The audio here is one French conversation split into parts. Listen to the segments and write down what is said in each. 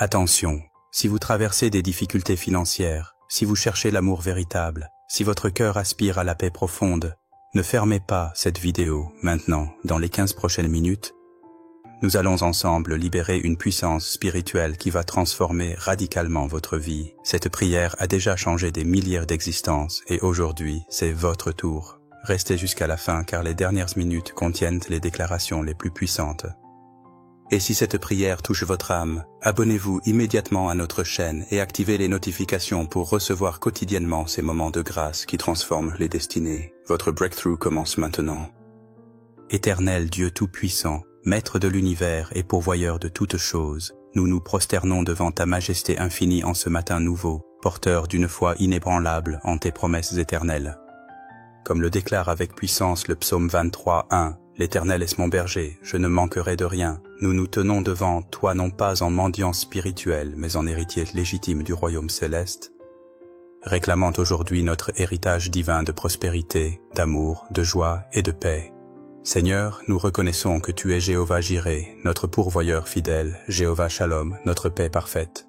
Attention, si vous traversez des difficultés financières, si vous cherchez l'amour véritable, si votre cœur aspire à la paix profonde, ne fermez pas cette vidéo maintenant. Dans les 15 prochaines minutes, nous allons ensemble libérer une puissance spirituelle qui va transformer radicalement votre vie. Cette prière a déjà changé des milliers d'existences et aujourd'hui, c'est votre tour. Restez jusqu'à la fin car les dernières minutes contiennent les déclarations les plus puissantes. Et si cette prière touche votre âme, abonnez-vous immédiatement à notre chaîne et activez les notifications pour recevoir quotidiennement ces moments de grâce qui transforment les destinées. Votre breakthrough commence maintenant. Éternel Dieu Tout-Puissant, Maître de l'univers et pourvoyeur de toutes choses, nous nous prosternons devant ta majesté infinie en ce matin nouveau, porteur d'une foi inébranlable en tes promesses éternelles. Comme le déclare avec puissance le psaume 23:1, l'Éternel est mon berger, je ne manquerai de rien. Nous nous tenons devant toi non pas en mendiants spirituels, mais en héritiers légitimes du royaume céleste, réclamant aujourd'hui notre héritage divin de prospérité, d'amour, de joie et de paix. Seigneur, nous reconnaissons que tu es Jéhovah Jireh, notre pourvoyeur fidèle, Jéhovah Shalom, notre paix parfaite,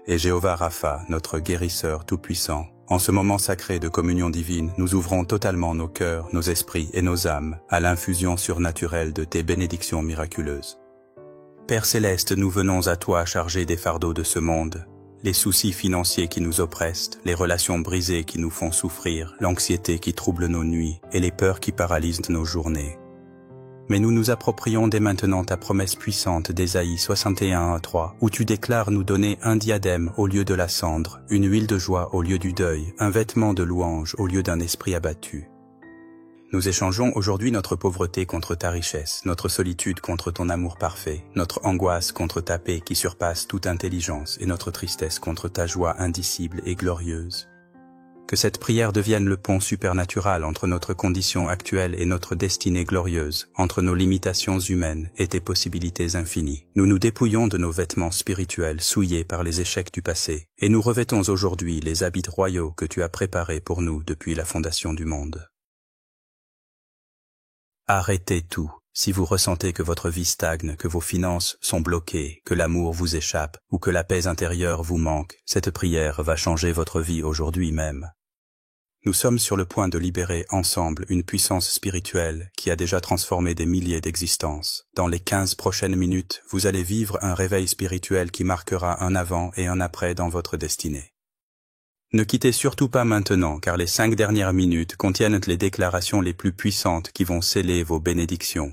et Jéhovah Rapha, notre guérisseur tout-puissant. En ce moment sacré de communion divine, nous ouvrons totalement nos cœurs, nos esprits et nos âmes à l'infusion surnaturelle de tes bénédictions miraculeuses. Père céleste, nous venons à toi chargés des fardeaux de ce monde, les soucis financiers qui nous oppressent, les relations brisées qui nous font souffrir, l'anxiété qui trouble nos nuits et les peurs qui paralysent nos journées. Mais nous nous approprions dès maintenant ta promesse puissante d'Ésaïe 61:3, où tu déclares nous donner un diadème au lieu de la cendre, une huile de joie au lieu du deuil, un vêtement de louange au lieu d'un esprit abattu. Nous échangeons aujourd'hui notre pauvreté contre ta richesse, notre solitude contre ton amour parfait, notre angoisse contre ta paix qui surpasse toute intelligence et notre tristesse contre ta joie indicible et glorieuse. Que cette prière devienne le pont supernatural entre notre condition actuelle et notre destinée glorieuse, entre nos limitations humaines et tes possibilités infinies. Nous nous dépouillons de nos vêtements spirituels souillés par les échecs du passé, et nous revêtons aujourd'hui les habits royaux que tu as préparés pour nous depuis la fondation du monde. Arrêtez tout. Si vous ressentez que votre vie stagne, que vos finances sont bloquées, que l'amour vous échappe ou que la paix intérieure vous manque, cette prière va changer votre vie aujourd'hui même. Nous sommes sur le point de libérer ensemble une puissance spirituelle qui a déjà transformé des milliers d'existences. Dans les 15 prochaines minutes, vous allez vivre un réveil spirituel qui marquera un avant et un après dans votre destinée. Ne quittez surtout pas maintenant, car les 5 dernières minutes contiennent les déclarations les plus puissantes qui vont sceller vos bénédictions.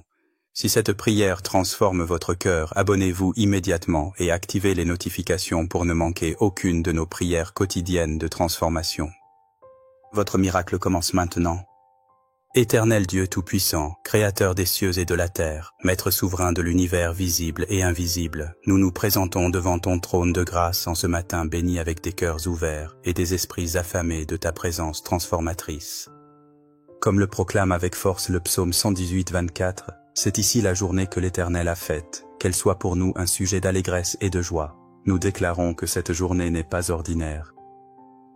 Si cette prière transforme votre cœur, abonnez-vous immédiatement et activez les notifications pour ne manquer aucune de nos prières quotidiennes de transformation. Votre miracle commence maintenant. Éternel Dieu Tout-Puissant, Créateur des cieux et de la terre, Maître souverain de l'univers visible et invisible, nous nous présentons devant ton trône de grâce en ce matin béni avec des cœurs ouverts et des esprits affamés de ta présence transformatrice. Comme le proclame avec force le psaume 118:24, c'est ici la journée que l'Éternel a faite, qu'elle soit pour nous un sujet d'allégresse et de joie. Nous déclarons que cette journée n'est pas ordinaire,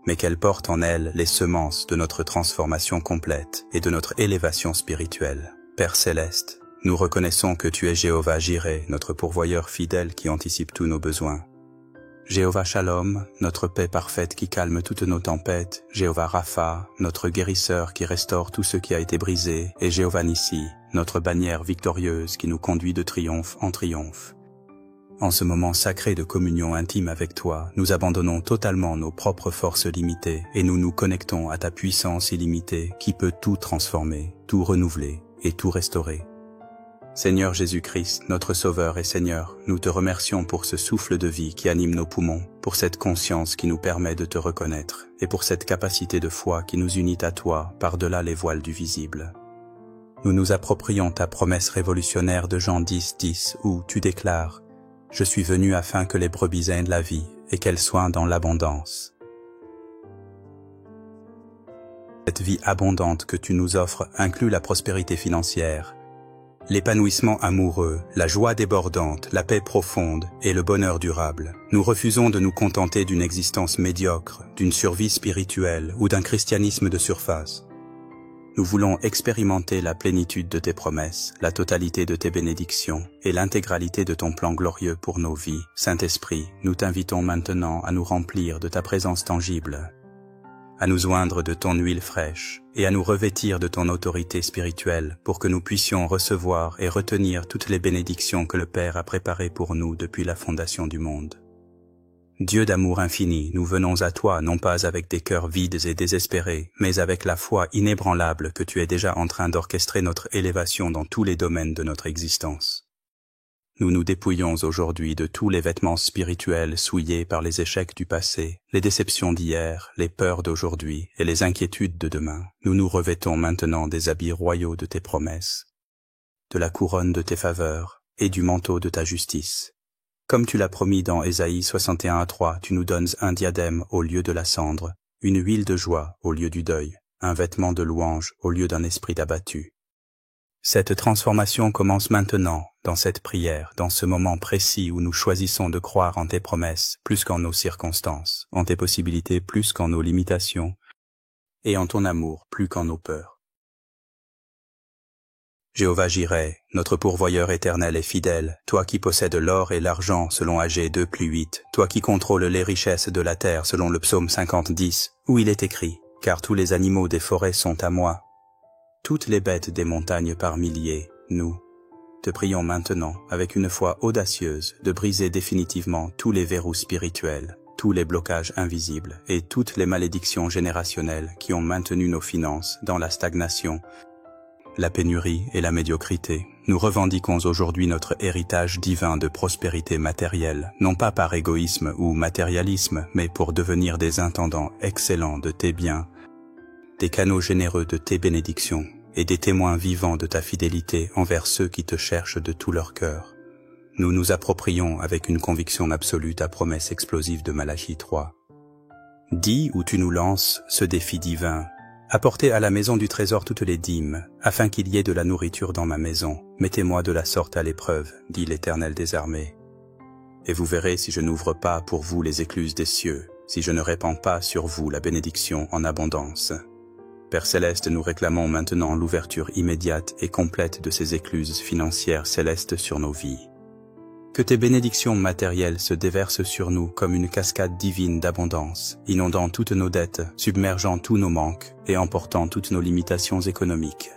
mais qu'elle porte en elle les semences de notre transformation complète et de notre élévation spirituelle. Père céleste, nous reconnaissons que tu es Jéhovah Jireh, notre pourvoyeur fidèle qui anticipe tous nos besoins. Jéhovah Shalom, notre paix parfaite qui calme toutes nos tempêtes, Jéhovah Rapha, notre guérisseur qui restaure tout ce qui a été brisé, et Jéhovah Nissi, notre bannière victorieuse qui nous conduit de triomphe en triomphe. En ce moment sacré de communion intime avec toi, nous abandonnons totalement nos propres forces limitées et nous nous connectons à ta puissance illimitée qui peut tout transformer, tout renouveler et tout restaurer. Seigneur Jésus-Christ, notre Sauveur et Seigneur, nous te remercions pour ce souffle de vie qui anime nos poumons, pour cette conscience qui nous permet de te reconnaître, et pour cette capacité de foi qui nous unit à toi par-delà les voiles du visible. Nous nous approprions ta promesse révolutionnaire de Jean 10:10, où tu déclares « Je suis venu afin que les brebis aient de la vie et qu'elles soient dans l'abondance ». Cette vie abondante que tu nous offres inclut la prospérité financière, l'épanouissement amoureux, la joie débordante, la paix profonde et le bonheur durable. Nous refusons de nous contenter d'une existence médiocre, d'une survie spirituelle ou d'un christianisme de surface. Nous voulons expérimenter la plénitude de tes promesses, la totalité de tes bénédictions et l'intégralité de ton plan glorieux pour nos vies. Saint-Esprit, nous t'invitons maintenant à nous remplir de ta présence tangible, à nous oindre de ton huile fraîche et à nous revêtir de ton autorité spirituelle pour que nous puissions recevoir et retenir toutes les bénédictions que le Père a préparées pour nous depuis la fondation du monde. Dieu d'amour infini, nous venons à toi non pas avec des cœurs vides et désespérés, mais avec la foi inébranlable que tu es déjà en train d'orchestrer notre élévation dans tous les domaines de notre existence. Nous nous dépouillons aujourd'hui de tous les vêtements spirituels souillés par les échecs du passé, les déceptions d'hier, les peurs d'aujourd'hui et les inquiétudes de demain. Nous nous revêtons maintenant des habits royaux de tes promesses, de la couronne de tes faveurs et du manteau de ta justice. Comme tu l'as promis dans Ésaïe 61:3, tu nous donnes un diadème au lieu de la cendre, une huile de joie au lieu du deuil, un vêtement de louange au lieu d'un esprit abattu. Cette transformation commence maintenant, dans cette prière, dans ce moment précis où nous choisissons de croire en tes promesses plus qu'en nos circonstances, en tes possibilités plus qu'en nos limitations, et en ton amour plus qu'en nos peurs. Jéhovah Jireh, notre pourvoyeur éternel et fidèle, toi qui possèdes l'or et l'argent selon Agé 2:8, toi qui contrôles les richesses de la terre selon le psaume 50:10, où il est écrit, « Car tous les animaux des forêts sont à moi, toutes les bêtes des montagnes par milliers, nous te prions maintenant, avec une foi audacieuse, de briser définitivement tous les verrous spirituels, tous les blocages invisibles et toutes les malédictions générationnelles qui ont maintenu nos finances dans la stagnation, la pénurie et la médiocrité. Nous revendiquons aujourd'hui notre héritage divin de prospérité matérielle, non pas par égoïsme ou matérialisme, mais pour devenir des intendants excellents de tes biens, des canaux généreux de tes bénédictions et des témoins vivants de ta fidélité envers ceux qui te cherchent de tout leur cœur. Nous nous approprions avec une conviction absolue ta promesse explosive de Malachie 3. Dis où tu nous lances ce défi divin. Apportez à la maison du trésor toutes les dîmes, afin qu'il y ait de la nourriture dans ma maison. Mettez-moi de la sorte à l'épreuve, dit l'Éternel des armées. Et vous verrez si je n'ouvre pas pour vous les écluses des cieux, si je ne répands pas sur vous la bénédiction en abondance. Père Céleste, nous réclamons maintenant l'ouverture immédiate et complète de ces écluses financières célestes sur nos vies. Que tes bénédictions matérielles se déversent sur nous comme une cascade divine d'abondance, inondant toutes nos dettes, submergeant tous nos manques et emportant toutes nos limitations économiques.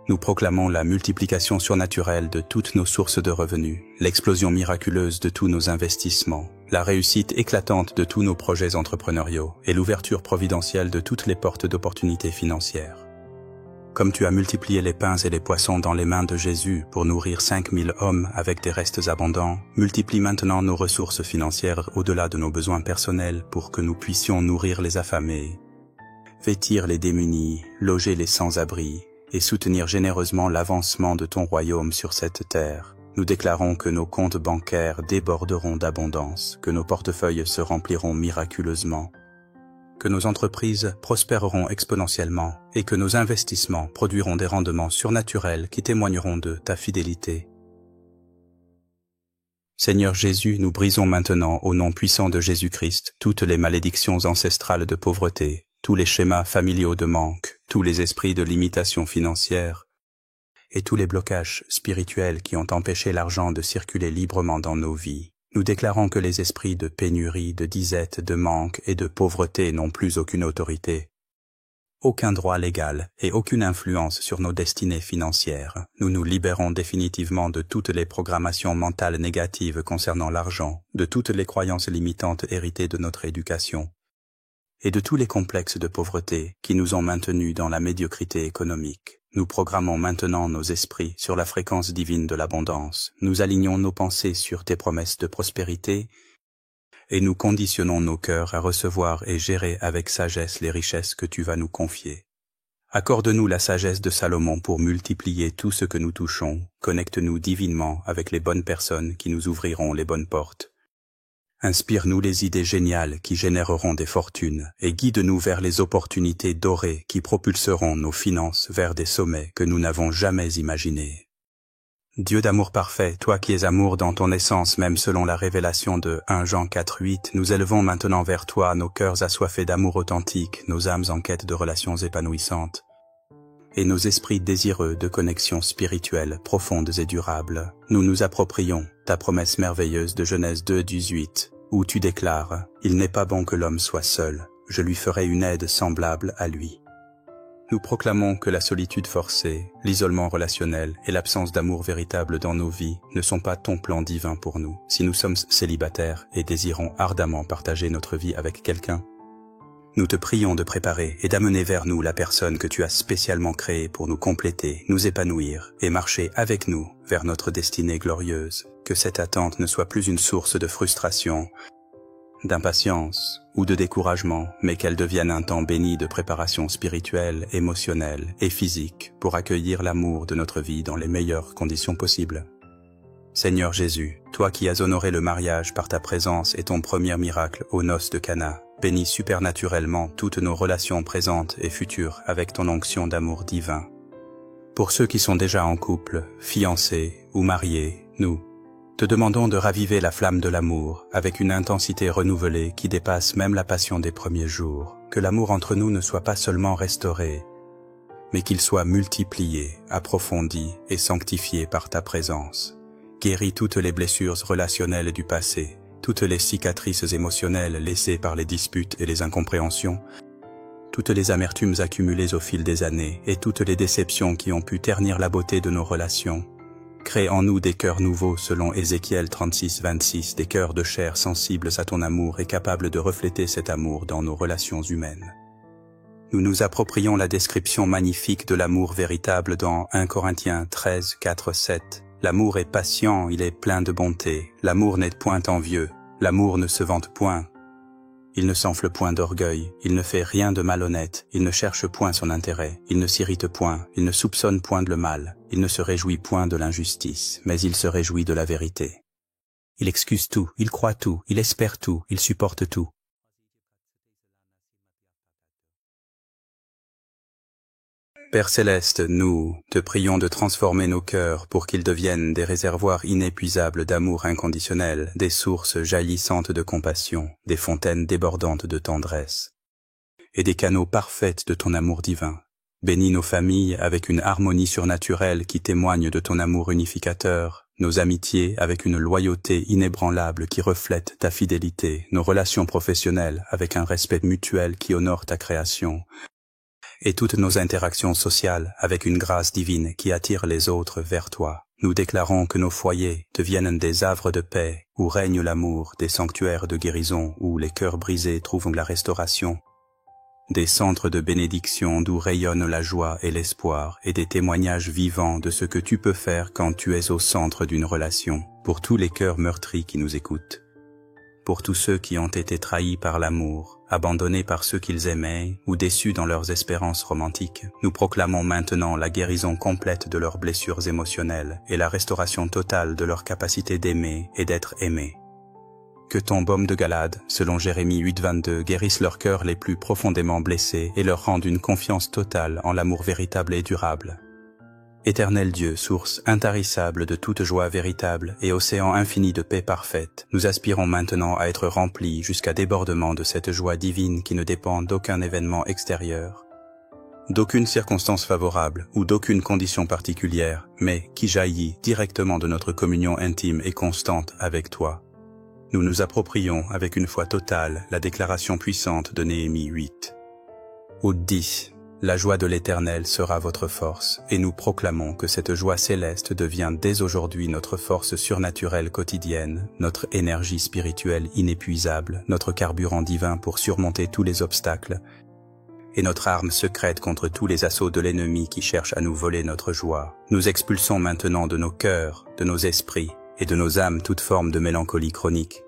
Nous proclamons la multiplication surnaturelle de toutes nos sources de revenus, l'explosion miraculeuse de tous nos investissements, la réussite éclatante de tous nos projets entrepreneuriaux et l'ouverture providentielle de toutes les portes d'opportunités financières. Comme tu as multiplié les pains et les poissons dans les mains de Jésus pour nourrir 5000 hommes avec des restes abondants, multiplie maintenant nos ressources financières au-delà de nos besoins personnels pour que nous puissions nourrir les affamés, vêtir les démunis, loger les sans-abri et soutenir généreusement l'avancement de ton royaume sur cette terre. Nous déclarons que nos comptes bancaires déborderont d'abondance, que nos portefeuilles se rempliront miraculeusement, que nos entreprises prospéreront exponentiellement et que nos investissements produiront des rendements surnaturels qui témoigneront de ta fidélité. Seigneur Jésus, nous brisons maintenant au nom puissant de Jésus-Christ toutes les malédictions ancestrales de pauvreté, tous les schémas familiaux de manque, tous les esprits de limitation financière et tous les blocages spirituels qui ont empêché l'argent de circuler librement dans nos vies. Nous déclarons que les esprits de pénurie, de disette, de manque et de pauvreté n'ont plus aucune autorité, aucun droit légal et aucune influence sur nos destinées financières. Nous nous libérons définitivement de toutes les programmations mentales négatives concernant l'argent, de toutes les croyances limitantes héritées de notre éducation et de tous les complexes de pauvreté qui nous ont maintenus dans la médiocrité économique. Nous programmons maintenant nos esprits sur la fréquence divine de l'abondance. Nous alignons nos pensées sur tes promesses de prospérité et nous conditionnons nos cœurs à recevoir et gérer avec sagesse les richesses que tu vas nous confier. Accorde-nous la sagesse de Salomon pour multiplier tout ce que nous touchons. Connecte-nous divinement avec les bonnes personnes qui nous ouvriront les bonnes portes. Inspire-nous les idées géniales qui généreront des fortunes et guide-nous vers les opportunités dorées qui propulseront nos finances vers des sommets que nous n'avons jamais imaginés. Dieu d'amour parfait, toi qui es amour dans ton essence même selon la révélation de 1 Jean 4:8, nous élevons maintenant vers toi nos cœurs assoiffés d'amour authentique, nos âmes en quête de relations épanouissantes. et nos esprits désireux de connexions spirituelles profondes et durables, nous nous approprions ta promesse merveilleuse de Genèse 2:18, où tu déclares « Il n'est pas bon que l'homme soit seul, je lui ferai une aide semblable à lui ». Nous proclamons que la solitude forcée, l'isolement relationnel et l'absence d'amour véritable dans nos vies ne sont pas ton plan divin pour nous, si nous sommes célibataires et désirons ardemment partager notre vie avec quelqu'un. Nous te prions de préparer et d'amener vers nous la personne que tu as spécialement créée pour nous compléter, nous épanouir et marcher avec nous vers notre destinée glorieuse. Que cette attente ne soit plus une source de frustration, d'impatience ou de découragement, mais qu'elle devienne un temps béni de préparation spirituelle, émotionnelle et physique pour accueillir l'amour de notre vie dans les meilleures conditions possibles. Seigneur Jésus, toi qui as honoré le mariage par ta présence et ton premier miracle aux noces de Cana, bénis supernaturellement toutes nos relations présentes et futures avec ton onction d'amour divin. Pour ceux qui sont déjà en couple, fiancés ou mariés, nous te demandons de raviver la flamme de l'amour avec une intensité renouvelée qui dépasse même la passion des premiers jours. Que l'amour entre nous ne soit pas seulement restauré, mais qu'il soit multiplié, approfondi et sanctifié par ta présence. Guéris toutes les blessures relationnelles du passé, toutes les cicatrices émotionnelles laissées par les disputes et les incompréhensions, toutes les amertumes accumulées au fil des années et toutes les déceptions qui ont pu ternir la beauté de nos relations. Crée en nous des cœurs nouveaux selon Ézéchiel 36:26, des cœurs de chair sensibles à ton amour et capables de refléter cet amour dans nos relations humaines. Nous nous approprions la description magnifique de l'amour véritable dans 1 Corinthiens 13:4-7. L'amour est patient, il est plein de bonté. L'amour n'est point envieux. L'amour ne se vante point. Il ne s'enfle point d'orgueil, il ne fait rien de malhonnête, il ne cherche point son intérêt, il ne s'irrite point, il ne soupçonne point le mal, il ne se réjouit point de l'injustice, mais il se réjouit de la vérité. Il excuse tout, il croit tout, il espère tout, il supporte tout. Père Céleste, nous te prions de transformer nos cœurs pour qu'ils deviennent des réservoirs inépuisables d'amour inconditionnel, des sources jaillissantes de compassion, des fontaines débordantes de tendresse, et des canaux parfaits de ton amour divin. Bénis nos familles avec une harmonie surnaturelle qui témoigne de ton amour unificateur, nos amitiés avec une loyauté inébranlable qui reflète ta fidélité, nos relations professionnelles avec un respect mutuel qui honore ta création, et toutes nos interactions sociales avec une grâce divine qui attire les autres vers toi. Nous déclarons que nos foyers deviennent des havres de paix où règne l'amour, des sanctuaires de guérison où les cœurs brisés trouvent la restauration, des centres de bénédiction d'où rayonnent la joie et l'espoir et des témoignages vivants de ce que tu peux faire quand tu es au centre d'une relation. Pour tous les cœurs meurtris qui nous écoutent, pour tous ceux qui ont été trahis par l'amour, abandonnés par ceux qu'ils aimaient ou déçus dans leurs espérances romantiques, nous proclamons maintenant la guérison complète de leurs blessures émotionnelles et la restauration totale de leur capacité d'aimer et d'être aimés. Que ton baume de Galade, selon Jérémie 8:22, guérisse leurs cœurs les plus profondément blessés et leur rende une confiance totale en l'amour véritable et durable. Éternel Dieu, source intarissable de toute joie véritable et océan infini de paix parfaite, nous aspirons maintenant à être remplis jusqu'à débordement de cette joie divine qui ne dépend d'aucun événement extérieur, d'aucune circonstance favorable ou d'aucune condition particulière, mais qui jaillit directement de notre communion intime et constante avec toi. Nous nous approprions avec une foi totale la déclaration puissante de Néhémie 8. Au 10. La joie de l'Éternel sera votre force, et nous proclamons que cette joie céleste devient dès aujourd'hui notre force surnaturelle quotidienne, notre énergie spirituelle inépuisable, notre carburant divin pour surmonter tous les obstacles, et notre arme secrète contre tous les assauts de l'ennemi qui cherche à nous voler notre joie. Nous expulsons maintenant de nos cœurs, de nos esprits et de nos âmes toute forme de mélancolie chronique,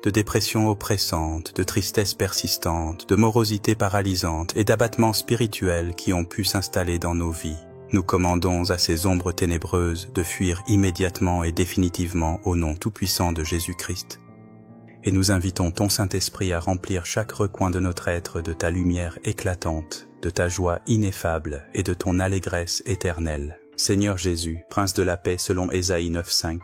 de dépression oppressante, de tristesse persistante, de morosité paralysante et d'abattement spirituel qui ont pu s'installer dans nos vies. Nous commandons à ces ombres ténébreuses de fuir immédiatement et définitivement au nom tout-puissant de Jésus-Christ. Et nous invitons ton Saint-Esprit à remplir chaque recoin de notre être de ta lumière éclatante, de ta joie ineffable et de ton allégresse éternelle. Seigneur Jésus, Prince de la paix selon Ésaïe 9:5,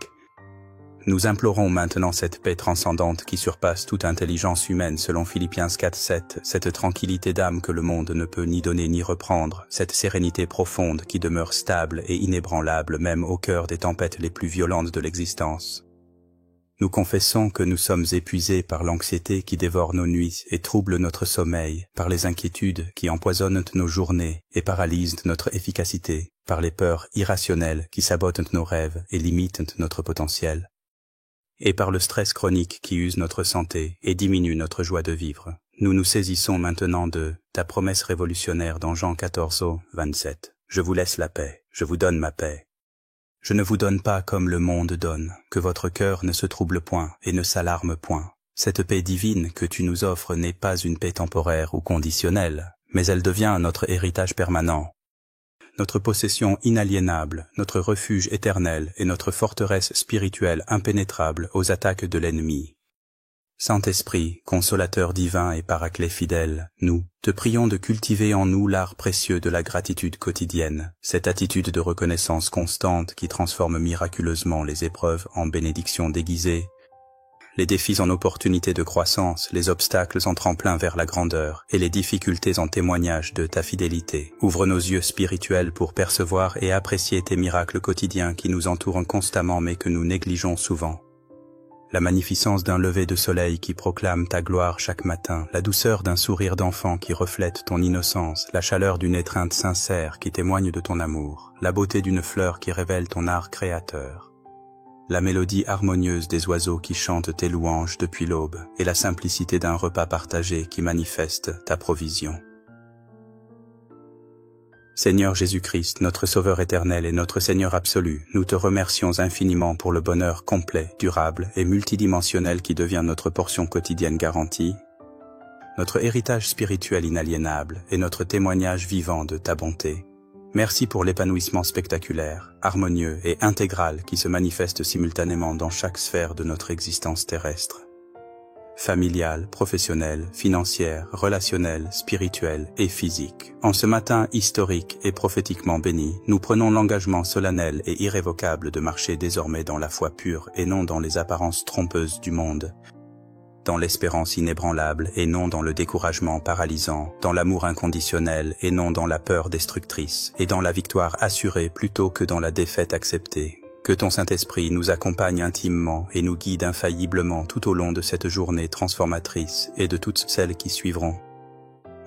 Nous implorons maintenant cette paix transcendante qui surpasse toute intelligence humaine selon Philippiens 4:7, cette tranquillité d'âme que le monde ne peut ni donner ni reprendre, cette sérénité profonde qui demeure stable et inébranlable même au cœur des tempêtes les plus violentes de l'existence. Nous confessons que nous sommes épuisés par l'anxiété qui dévore nos nuits et trouble notre sommeil, par les inquiétudes qui empoisonnent nos journées et paralysent notre efficacité, par les peurs irrationnelles qui sabotent nos rêves et limitent notre potentiel, et par le stress chronique qui use notre santé et diminue notre joie de vivre. Nous nous saisissons maintenant de ta promesse révolutionnaire dans Jean 14:27. Je vous laisse la paix, je vous donne ma paix. Je ne vous donne pas comme le monde donne, que votre cœur ne se trouble point et ne s'alarme point. Cette paix divine que tu nous offres n'est pas une paix temporaire ou conditionnelle, mais elle devient notre héritage permanent, notre possession inaliénable, notre refuge éternel et notre forteresse spirituelle impénétrable aux attaques de l'ennemi. Saint-Esprit, consolateur divin et paraclet fidèle, nous te prions de cultiver en nous l'art précieux de la gratitude quotidienne, cette attitude de reconnaissance constante qui transforme miraculeusement les épreuves en bénédictions déguisées, les défis en opportunités de croissance, les obstacles en tremplin vers la grandeur et les difficultés en témoignage de ta fidélité. Ouvre nos yeux spirituels pour percevoir et apprécier tes miracles quotidiens qui nous entourent constamment mais que nous négligeons souvent. La magnificence d'un lever de soleil qui proclame ta gloire chaque matin, la douceur d'un sourire d'enfant qui reflète ton innocence, la chaleur d'une étreinte sincère qui témoigne de ton amour, la beauté d'une fleur qui révèle ton art créateur, la mélodie harmonieuse des oiseaux qui chantent tes louanges depuis l'aube et la simplicité d'un repas partagé qui manifeste ta provision. Seigneur Jésus-Christ, notre Sauveur éternel et notre Seigneur absolu, nous te remercions infiniment pour le bonheur complet, durable et multidimensionnel qui devient notre portion quotidienne garantie, notre héritage spirituel inaliénable et notre témoignage vivant de ta bonté. Merci pour l'épanouissement spectaculaire, harmonieux et intégral qui se manifeste simultanément dans chaque sphère de notre existence terrestre. Familiale, professionnelle, financière, relationnelle, spirituelle et physique. En ce matin historique et prophétiquement béni, nous prenons l'engagement solennel et irrévocable de marcher désormais dans la foi pure et non dans les apparences trompeuses du monde, dans l'espérance inébranlable et non dans le découragement paralysant, dans l'amour inconditionnel et non dans la peur destructrice, et dans la victoire assurée plutôt que dans la défaite acceptée. Que ton Saint-Esprit nous accompagne intimement et nous guide infailliblement tout au long de cette journée transformatrice et de toutes celles qui suivront,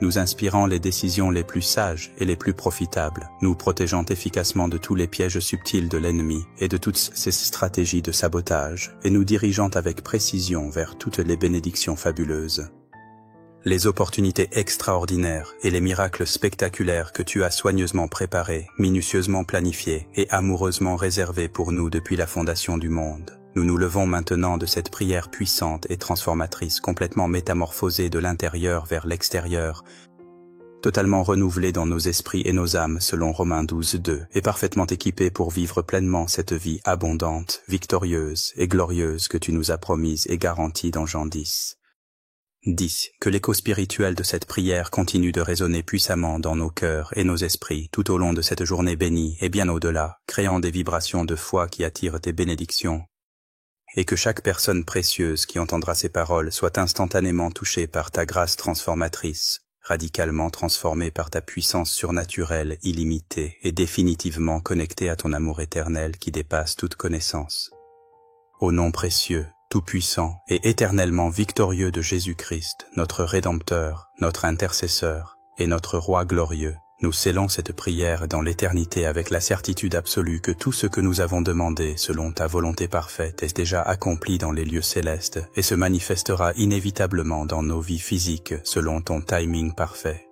nous inspirant les décisions les plus sages et les plus profitables, nous protégeant efficacement de tous les pièges subtils de l'ennemi et de toutes ses stratégies de sabotage, et nous dirigeant avec précision vers toutes les bénédictions fabuleuses, les opportunités extraordinaires et les miracles spectaculaires que tu as soigneusement préparés, minutieusement planifiés et amoureusement réservés pour nous depuis la fondation du monde. Nous nous levons maintenant de cette prière puissante et transformatrice, complètement métamorphosée de l'intérieur vers l'extérieur, totalement renouvelée dans nos esprits et nos âmes selon Romains 12:2, et parfaitement équipée pour vivre pleinement cette vie abondante, victorieuse et glorieuse que tu nous as promise et garantie dans Jean 10. Que l'écho spirituel de cette prière continue de résonner puissamment dans nos cœurs et nos esprits tout au long de cette journée bénie et bien au-delà, créant des vibrations de foi qui attirent tes bénédictions. Et que chaque personne précieuse qui entendra ces paroles soit instantanément touchée par ta grâce transformatrice, radicalement transformée par ta puissance surnaturelle illimitée et définitivement connectée à ton amour éternel qui dépasse toute connaissance. Au nom précieux, tout-puissant et éternellement victorieux de Jésus-Christ, notre Rédempteur, notre Intercesseur et notre Roi glorieux, nous scellons cette prière dans l'éternité avec la certitude absolue que tout ce que nous avons demandé selon ta volonté parfaite est déjà accompli dans les lieux célestes et se manifestera inévitablement dans nos vies physiques selon ton timing parfait.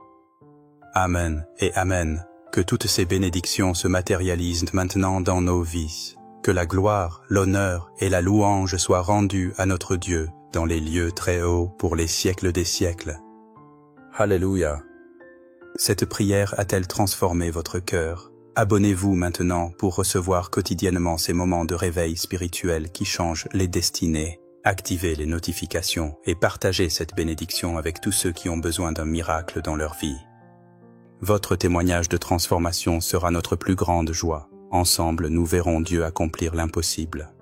Amen et Amen. Que toutes ces bénédictions se matérialisent maintenant dans nos vies. Que la gloire, l'honneur et la louange soient rendus à notre Dieu dans les lieux très hauts pour les siècles des siècles. Alléluia. Cette prière a-t-elle transformé votre cœur? Abonnez-vous maintenant pour recevoir quotidiennement ces moments de réveil spirituel qui changent les destinées. Activez les notifications et partagez cette bénédiction avec tous ceux qui ont besoin d'un miracle dans leur vie. Votre témoignage de transformation sera notre plus grande joie. Ensemble, nous verrons Dieu accomplir l'impossible.